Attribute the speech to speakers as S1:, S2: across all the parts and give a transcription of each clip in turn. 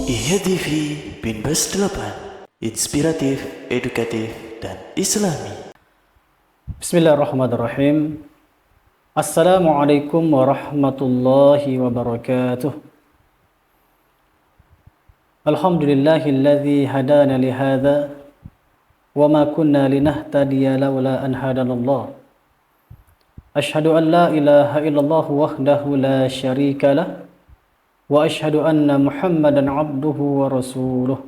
S1: Iya TV Binbas 8, inspiratif, edukatif, dan islami.
S2: Bismillahirrahmanirrahim. Assalamualaikum warahmatullahi wabarakatuh. Alhamdulillahilladzi hadana lihadza wa ma kunna linahtadiya laula an hadanallah. Asyhadu an la ilaha illallah wahdahu la syarika lah wa asyhadu anna Muhammadan abduhu wa rasuluh.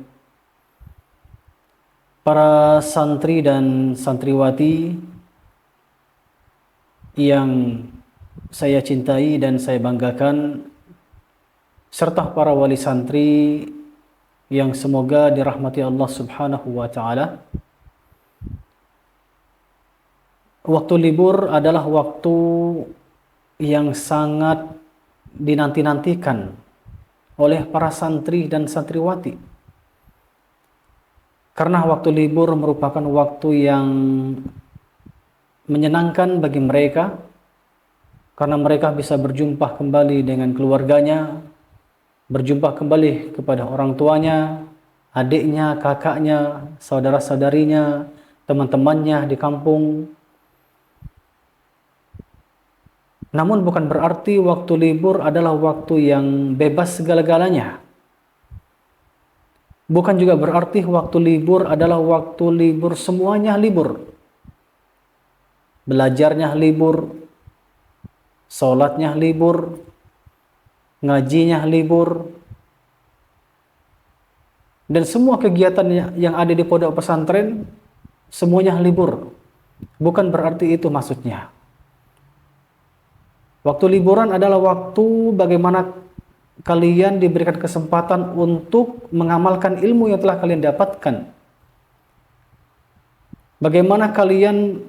S2: Para santri dan santriwati yang saya cintai dan saya banggakan, serta para wali santri yang semoga dirahmati Allah Subhanahu wa taala. Waktu libur adalah waktu yang sangat dinanti-nantikan oleh para santri dan santriwati. Karena waktu libur merupakan waktu yang menyenangkan bagi mereka, karena mereka bisa berjumpa kembali dengan keluarganya, berjumpa kembali kepada orang tuanya, adiknya, kakaknya, saudara-saudarinya, teman-temannya di kampung. Namun bukan berarti waktu libur adalah waktu yang bebas segala-galanya. Bukan juga berarti waktu libur adalah waktu libur semuanya libur. Belajarnya libur, sholatnya libur, ngajinya libur, dan semua kegiatan yang ada di pondok pesantren semuanya libur. Bukan berarti itu maksudnya. Waktu liburan adalah waktu bagaimana kalian diberikan kesempatan untuk mengamalkan ilmu yang telah kalian dapatkan. Bagaimana kalian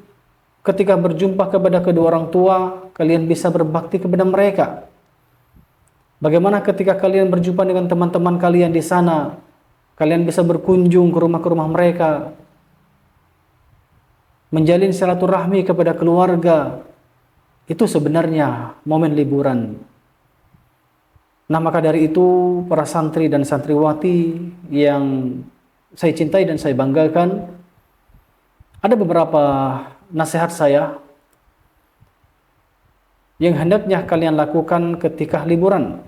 S2: ketika berjumpa kepada kedua orang tua, kalian bisa berbakti kepada mereka. Bagaimana ketika kalian berjumpa dengan teman-teman kalian di sana, kalian bisa berkunjung ke rumah mereka, menjalin silaturahmi kepada keluarga. Itu sebenarnya momen liburan. Nah, maka dari itu para santri dan santriwati yang saya cintai dan saya banggakan, ada beberapa nasihat saya yang hendaknya kalian lakukan ketika liburan.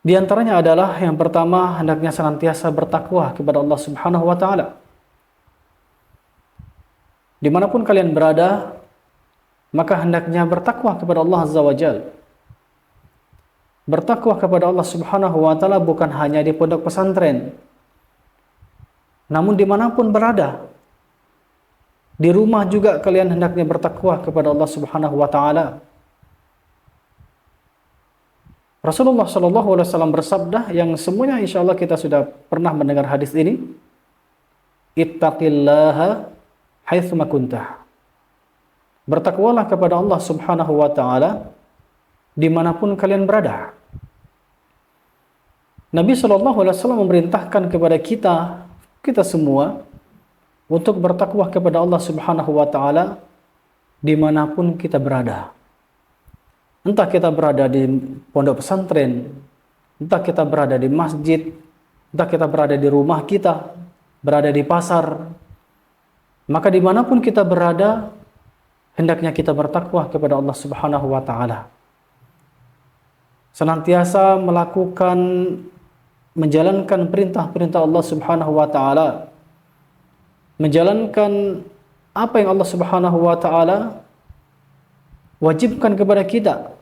S2: Di antaranya adalah yang pertama, hendaknya senantiasa bertakwa kepada Allah Subhanahu wa taala. Dimanapun kalian berada, maka hendaknya bertakwa kepada Allah Azza wa Jalla. Bertakwa kepada Allah Subhanahu wa taala bukan hanya di pondok pesantren, namun dimanapun berada. Di rumah juga kalian hendaknya bertakwa kepada Allah Subhanahu wa taala. Rasulullah sallallahu alaihi wasallam bersabda yang semuanya insyaallah kita sudah pernah mendengar hadis ini. Ittaqillaha haitsu ma kuntah. Bertakwalah kepada Allah Subhanahu wa taala dimanapun kalian berada. Nabi sallallahu alaihi wasallam memerintahkan kepada kita semua untuk bertakwa kepada Allah Subhanahu wa taala dimanapun kita berada. Entah kita berada di pondok pesantren, entah kita berada di masjid, entah kita berada di rumah kita, berada di pasar. Maka dimanapun kita berada, hendaknya kita bertakwa kepada Allah Subhanahu wa taala. Senantiasa menjalankan perintah-perintah Allah Subhanahu wa taala. Menjalankan apa yang Allah Subhanahu wa taala wajibkan kepada kita.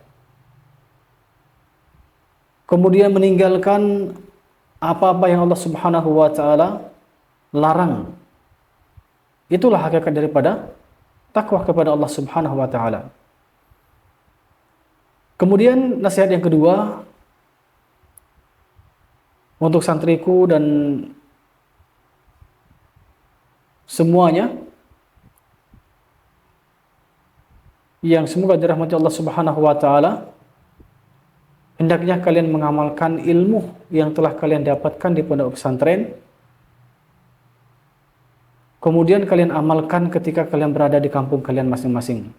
S2: Kemudian meninggalkan apa-apa yang Allah Subhanahu wa taala larang. Itulah hakikat daripada takwa kepada Allah Subhanahu wa taala. Kemudian nasihat yang kedua untuk santriku dan semuanya yang semoga dirahmati Allah Subhanahu wa taala, hendaknya kalian mengamalkan ilmu yang telah kalian dapatkan di pondok pesantren. Kemudian kalian amalkan ketika kalian berada di kampung kalian masing-masing.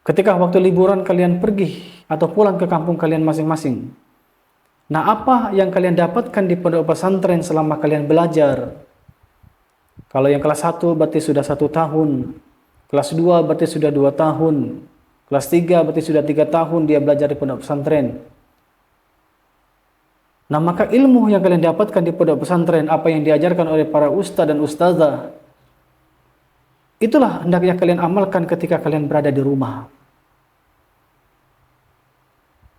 S2: Ketika waktu liburan kalian pergi atau pulang ke kampung kalian masing-masing. Nah, apa yang kalian dapatkan di pondok pesantren selama kalian belajar? Kalau yang kelas 1 berarti sudah 1 tahun, kelas 2 berarti sudah 2 tahun, kelas 3 berarti sudah 3 tahun dia belajar di pondok pesantren. Nah, maka ilmu yang kalian dapatkan di pondok pesantren, apa yang diajarkan oleh para ustaz dan ustazah, itulah hendaknya kalian amalkan ketika kalian berada di rumah.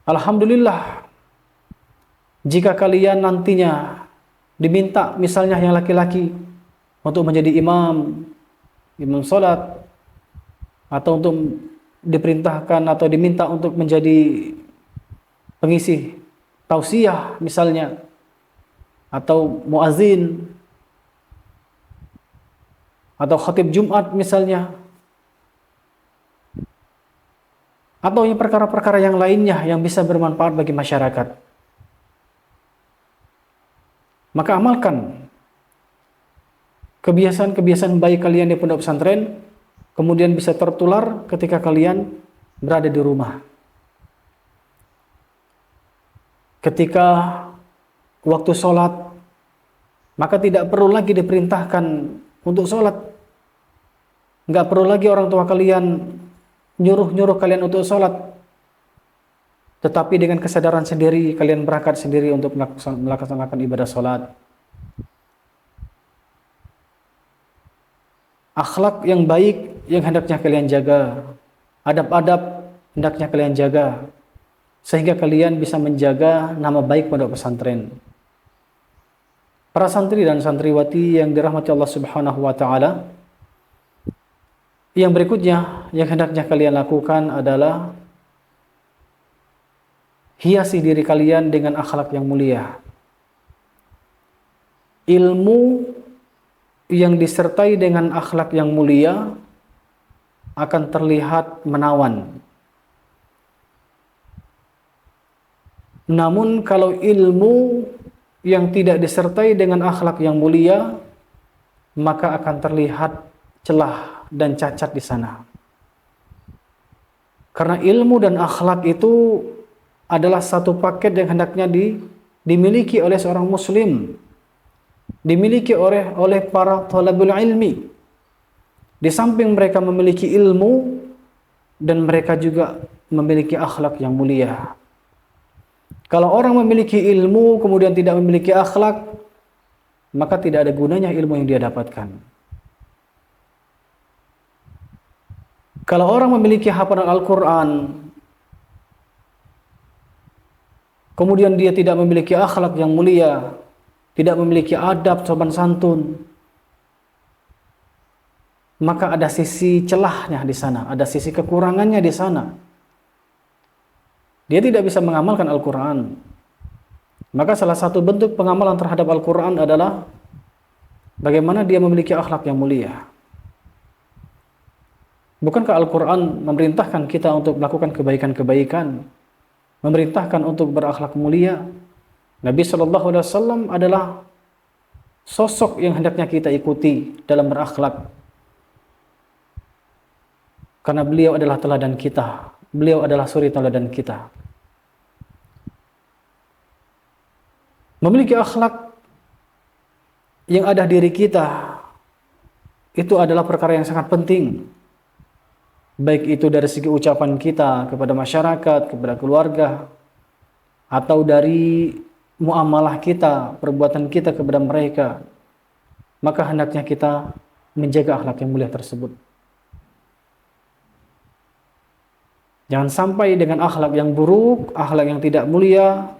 S2: Alhamdulillah, jika kalian nantinya diminta misalnya yang laki-laki untuk menjadi imam salat, atau untuk diperintahkan atau diminta untuk menjadi pengisi tausiah misalnya, atau muazin, atau khatib Jumat misalnya, atau yang perkara-perkara yang lainnya yang bisa bermanfaat bagi masyarakat, maka amalkan kebiasaan-kebiasaan baik kalian di pondok pesantren, kemudian bisa tertular ketika kalian berada di rumah. Ketika waktu sholat, maka tidak perlu lagi diperintahkan untuk sholat. Nggak perlu lagi orang tua kalian nyuruh kalian untuk sholat. Tetapi dengan kesadaran sendiri, kalian berangkat sendiri untuk melaksanakan ibadah sholat. Akhlak yang baik yang hendaknya kalian jaga. Adab-adab hendaknya kalian jaga. Sehingga kalian bisa menjaga nama baik pondok pesantren. Para santri dan santriwati yang dirahmati Allah Subhanahu wa taala, yang berikutnya yang hendaknya kalian lakukan adalah hiasi diri kalian dengan akhlak yang mulia. Ilmu yang disertai dengan akhlak yang mulia akan terlihat menawan. Namun kalau ilmu yang tidak disertai dengan akhlak yang mulia, maka akan terlihat celah dan cacat di sana. Karena ilmu dan akhlak itu adalah satu paket yang hendaknya dimiliki oleh seorang muslim, dimiliki oleh para thalabul ilmi. Di samping mereka memiliki ilmu, dan mereka juga memiliki akhlak yang mulia. Kalau orang memiliki ilmu kemudian tidak memiliki akhlak, maka tidak ada gunanya ilmu yang dia dapatkan. Kalau orang memiliki hafalan Al-Quran, kemudian dia tidak memiliki akhlak yang mulia, tidak memiliki adab sopan santun, maka ada sisi celahnya di sana, ada sisi kekurangannya di sana. Dia tidak bisa mengamalkan Al-Quran. Maka salah satu bentuk pengamalan terhadap Al-Quran adalah bagaimana dia memiliki akhlak yang mulia. Bukankah Al-Quran memerintahkan kita untuk melakukan kebaikan-kebaikan, memerintahkan untuk berakhlak mulia? Nabi SAW adalah sosok yang hendaknya kita ikuti dalam berakhlak. Karena beliau adalah teladan kita. Beliau adalah suri teladan kita. Memiliki akhlak yang ada diri kita, itu adalah perkara yang sangat penting. Baik itu dari segi ucapan kita kepada masyarakat, kepada keluarga, atau dari muamalah kita, perbuatan kita kepada mereka. Maka hendaknya kita menjaga akhlak yang mulia tersebut. Jangan sampai dengan akhlak yang buruk, akhlak yang tidak mulia,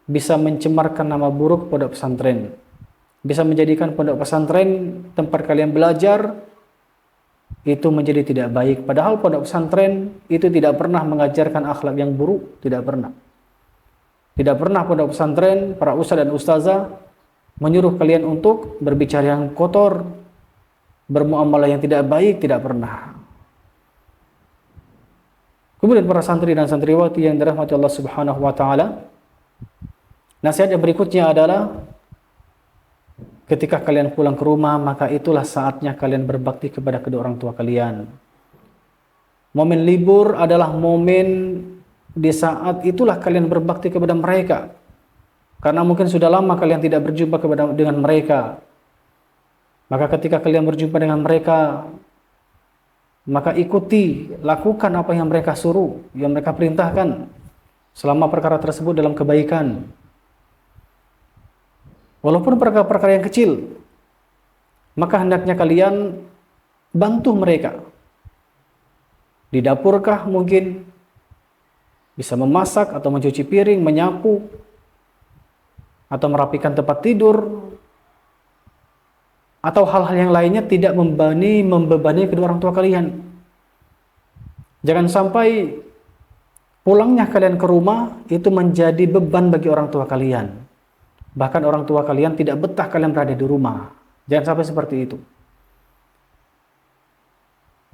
S2: bisa mencemarkan nama buruk pondok pesantren. Bisa menjadikan pondok pesantren tempat kalian belajar itu menjadi tidak baik. Padahal pondok pesantren itu tidak pernah mengajarkan akhlak yang buruk, tidak pernah. Tidak pernah pondok pesantren, para ustaz dan ustazah menyuruh kalian untuk berbicara yang kotor, bermuamalah yang tidak baik, tidak pernah. Kemudian para santri dan santriwati yang dirahmati Allah Subhanahu wa taala, nasihat yang berikutnya adalah ketika kalian pulang ke rumah, maka itulah saatnya kalian berbakti kepada kedua orang tua kalian. Momen libur adalah momen di saat itulah kalian berbakti kepada mereka. Karena mungkin sudah lama kalian tidak berjumpa dengan mereka. Maka ketika kalian berjumpa dengan mereka, maka ikuti, lakukan apa yang mereka suruh, yang mereka perintahkan, selama perkara tersebut dalam kebaikan. Walaupun perkara-perkara yang kecil, maka hendaknya kalian bantu mereka. Di dapurkah mungkin bisa memasak atau mencuci piring, menyapu, atau merapikan tempat tidur, atau hal-hal yang lainnya, tidak membebani kedua orang tua kalian. Jangan sampai pulangnya kalian ke rumah itu menjadi beban bagi orang tua kalian. Bahkan orang tua kalian tidak betah kalian berada di rumah. Jangan sampai seperti itu.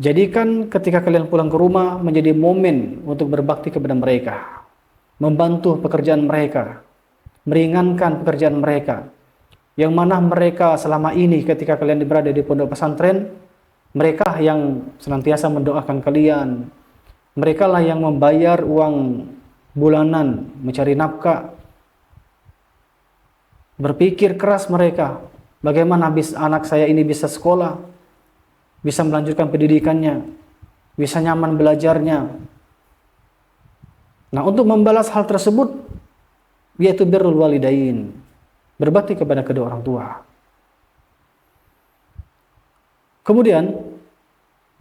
S2: Jadikan ketika kalian pulang ke rumah menjadi momen untuk berbakti kepada mereka, membantu pekerjaan mereka, meringankan pekerjaan mereka. Yang mana mereka selama ini ketika kalian berada di pondok pesantren, mereka yang senantiasa mendoakan kalian. Mereka lah yang membayar uang bulanan, mencari nafkah. Berpikir keras mereka, bagaimana anak saya ini bisa sekolah, bisa melanjutkan pendidikannya, bisa nyaman belajarnya. Nah, untuk membalas hal tersebut, yaitu birrul walidain, berbakti kepada kedua orang tua. Kemudian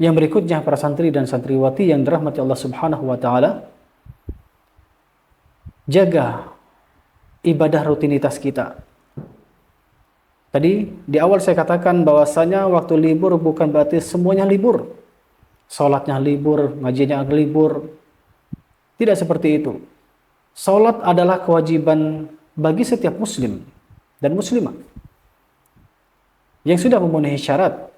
S2: yang berikutnya, para santri dan santriwati yang dirahmati Allah Subhanahu wa taala, jaga ibadah rutinitas kita. Tadi di awal saya katakan bahwasanya waktu libur bukan berarti semuanya libur. Salatnya libur, ngajinya libur. Tidak seperti itu. Salat adalah kewajiban bagi setiap muslim dan muslimah yang sudah memenuhi syarat,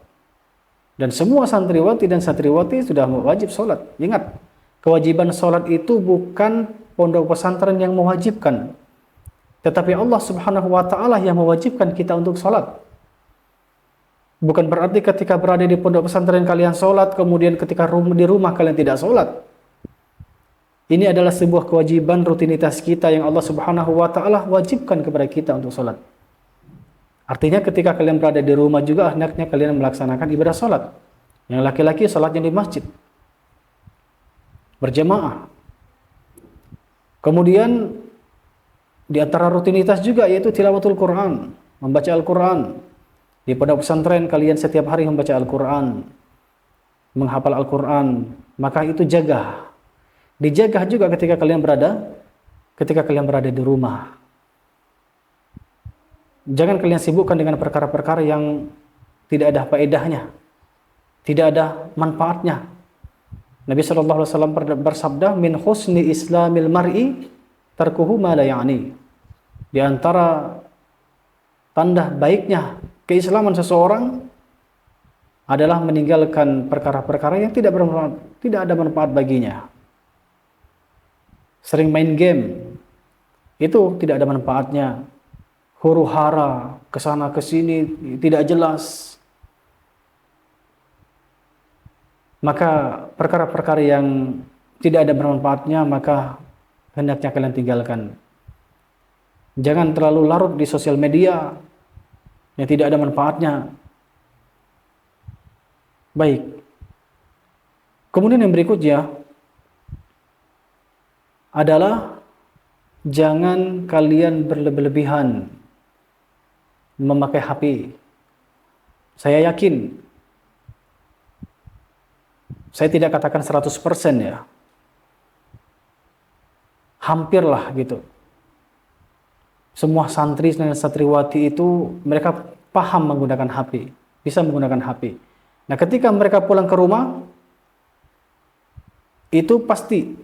S2: dan semua santriwati dan santriwati sudah wajib sholat. Ingat, kewajiban sholat itu bukan pondok pesantren yang mewajibkan, tetapi Allah Subhanahu wa taala yang mewajibkan kita untuk sholat. Bukan berarti ketika berada di pondok pesantren kalian sholat, kemudian ketika di rumah kalian tidak sholat. Ini adalah sebuah kewajiban rutinitas kita yang Allah Subhanahu wa taala wajibkan kepada kita untuk sholat. Artinya ketika kalian berada di rumah juga hendaknya kalian melaksanakan ibadah sholat. Yang laki-laki sholatnya di masjid, berjamaah. Kemudian di antara rutinitas juga yaitu tilawatul Quran, membaca Al-Quran. Di pondok pesantren kalian setiap hari membaca Al-Quran, menghafal Al-Quran. Maka itu jaga. Dijaga juga ketika kalian berada di rumah. Jangan kalian sibukkan dengan perkara-perkara yang tidak ada faedahnya, tidak ada manfaatnya. Nabi SAW bersabda, min husni islamil mar'i tarkuhu ma la ya'ni. Di antara tanda baiknya keislaman seseorang adalah meninggalkan perkara-perkara yang tidak bermanfaat, tidak ada manfaat baginya. Sering main game, itu tidak ada manfaatnya. Huru-hara, kesana kesini, tidak jelas. Maka perkara-perkara yang tidak ada bermanfaatnya, maka hendaknya kalian tinggalkan. Jangan terlalu larut di sosial media yang tidak ada manfaatnya. Baik. Kemudian yang berikutnya adalah jangan kalian berlebihan memakai HP. Saya yakin, saya tidak katakan 100% ya, hampirlah gitu. Semua santri dan santriwati itu mereka paham menggunakan HP, bisa menggunakan HP. Nah, ketika mereka pulang ke rumah, itu pasti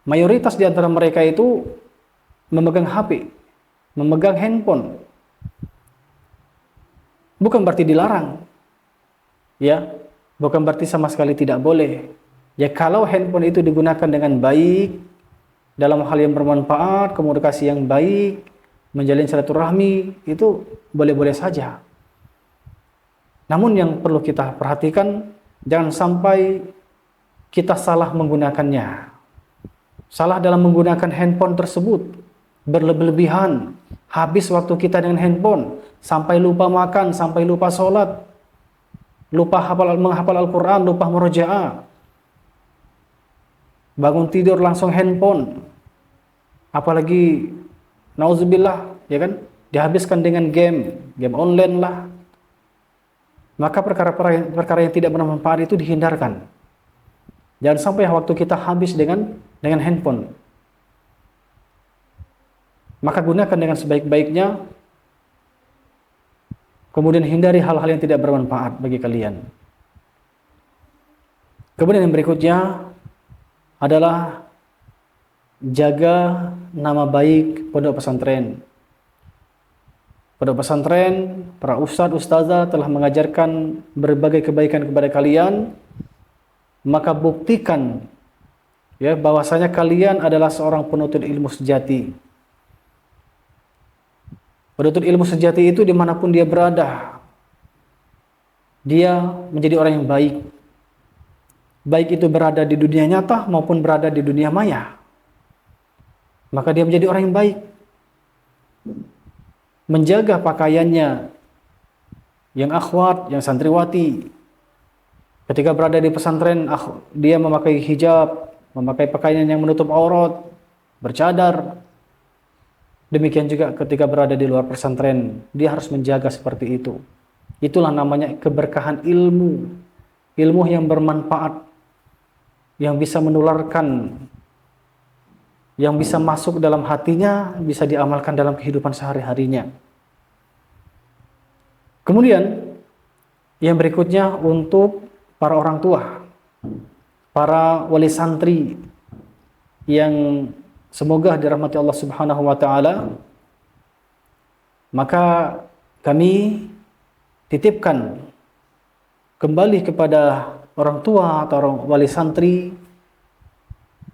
S2: mayoritas di antara mereka itu memegang HP, memegang handphone. Bukan berarti dilarang, ya, bukan berarti sama sekali tidak boleh. Ya, kalau handphone itu digunakan dengan baik, dalam hal yang bermanfaat, komunikasi yang baik, menjalin silaturahmi, itu boleh-boleh saja. Namun yang perlu kita perhatikan, Jangan sampai kita salah menggunakannya. Salah dalam menggunakan handphone tersebut, berlebihan, habis waktu kita dengan handphone, sampai lupa makan, sampai lupa sholat, lupa menghafal Al-Quran, lupa murojaah. Bangun tidur langsung handphone. Apalagi nauzubillah, ya kan? Dihabiskan dengan game online lah. Maka perkara yang tidak bermanfaat itu dihindarkan. Jangan sampai waktu kita habis dengan handphone. Maka gunakan dengan sebaik-baiknya. Kemudian hindari hal-hal yang tidak bermanfaat bagi kalian. Kemudian yang berikutnya adalah jaga nama baik pondok pesantren. Pondok pesantren, para ustadz, ustazah telah mengajarkan berbagai kebaikan kepada kalian, maka buktikan ya bahwasanya kalian adalah seorang penuntut ilmu sejati. Penuntut ilmu sejati itu dimanapun dia berada, dia menjadi orang yang baik. Baik itu berada di dunia nyata maupun berada di dunia maya. Maka dia menjadi orang yang baik. Menjaga pakaiannya yang akhwat, yang santriwati. Ketika berada di pesantren, dia memakai hijab, memakai pakaian yang menutup aurat, bercadar. Demikian juga ketika berada di luar pesantren, dia harus menjaga seperti itu. Itulah namanya keberkahan ilmu. Ilmu yang bermanfaat, yang bisa menularkan, yang bisa masuk dalam hatinya, bisa diamalkan dalam kehidupan sehari-harinya. Kemudian yang berikutnya untuk para orang tua, para wali santri yang semoga dirahmati Allah Subhanahu wa taala, maka kami titipkan kembali kepada orang tua atau orang wali santri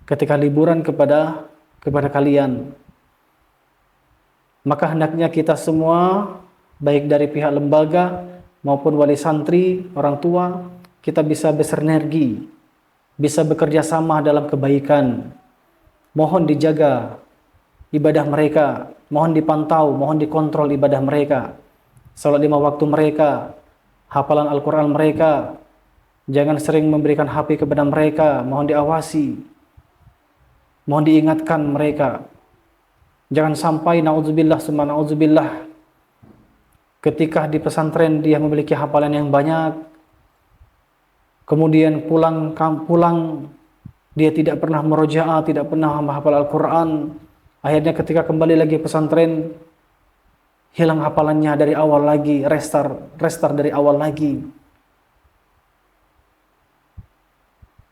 S2: ketika liburan kepada kalian. Maka hendaknya kita semua, baik dari pihak lembaga maupun wali santri, orang tua, kita bisa bersinergi, bisa bekerja sama dalam kebaikan. Mohon dijaga ibadah mereka, mohon dipantau, mohon dikontrol ibadah mereka, salat 5 waktu mereka, hafalan Al-Quran mereka. Jangan sering memberikan HP kepada mereka, mohon diawasi, mohon diingatkan mereka. Jangan sampai na'udzubillah summa na'udzubillah, ketika di pesantren dia memiliki hafalan yang banyak, kemudian pulang dia tidak pernah murojaah, tidak pernah menghafal Al-Quran. Akhirnya ketika kembali lagi pesantren, hilang hafalannya dari awal lagi, restart dari awal lagi.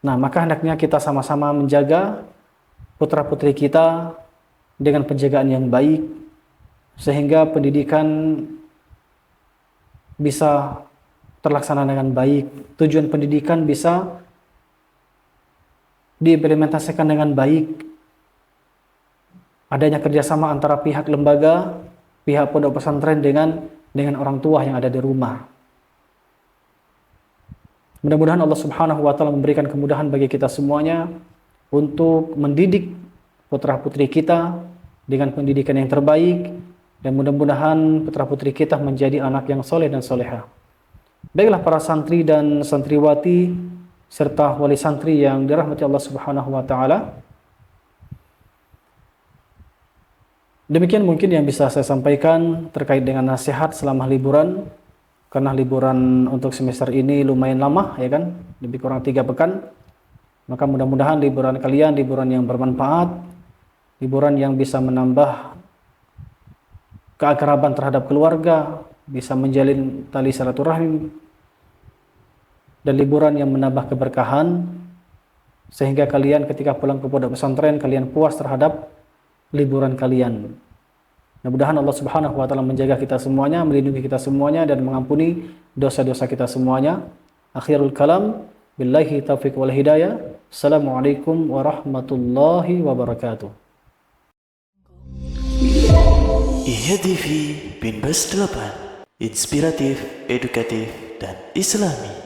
S2: Nah, maka hendaknya kita sama-sama menjaga putra-putri kita dengan penjagaan yang baik, sehingga pendidikan bisa terlaksana dengan baik. Tujuan pendidikan bisa diimplementasikan dengan baik. Adanya kerjasama antara pihak lembaga, pihak pondok pesantren dengan orang tua yang ada di rumah. Mudah-mudahan Allah Subhanahu wa taala memberikan kemudahan bagi kita semuanya untuk mendidik putra-putri kita dengan pendidikan yang terbaik, dan mudah-mudahan putra-putri kita menjadi anak yang soleh dan solehah. Baiklah para santri dan santriwati serta wali santri yang dirahmati Allah Subhanahu wa taala. Demikian mungkin yang bisa saya sampaikan terkait dengan nasihat selama liburan. Karena liburan untuk semester ini lumayan lama, ya kan, lebih kurang 3 pekan. Maka mudah-mudahan liburan kalian liburan yang bermanfaat, liburan yang bisa menambah keakraban terhadap keluarga, bisa menjalin tali silaturahim, dan liburan yang menambah keberkahan, sehingga kalian ketika pulang ke pondok pesantren kalian puas terhadap liburan kalian. Mudah-mudahan Allah Subhanahu wa taala menjaga kita semuanya, melindungi kita semuanya, dan mengampuni dosa-dosa kita semuanya. Akhirul kalam, billahi taufiq wal hidayah. Assalamualaikum warahmatullahi wabarakatuh.
S1: IHA TV Binbas 8, inspiratif, edukatif, dan islami.